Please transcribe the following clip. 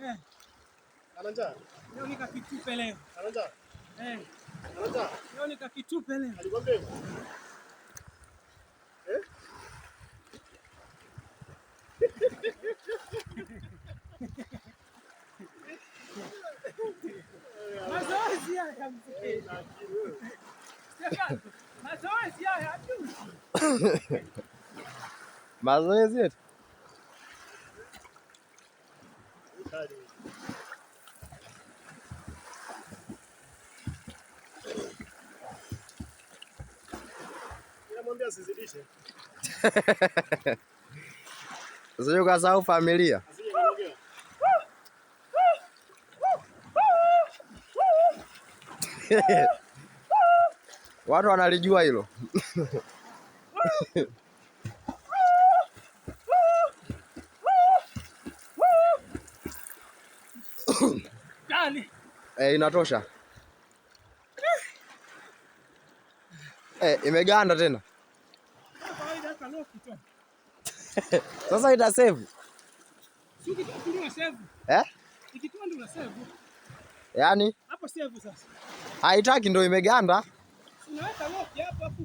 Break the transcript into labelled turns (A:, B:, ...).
A: Eh.
B: Ana njaa?
A: Leo nikakitupe leo.
B: Ana njaa?
A: Eh.
B: Ana njaa?
A: Leo nikakitupe leo.
B: Alikwambia? Eh?
A: Mazoezi haya mzee. Mazoezi haya tu.
C: Mazoezi yetu.
B: Mwambie asizidishe.
C: Usije ukasahau familia. Watu wanalijua hilo. Inatosha. Imeganda tena. Sasa ita save. Yaani?
A: Hapo save sasa.
C: Haitaki ndio imeganda.
A: Unaweka lock hapo hapo.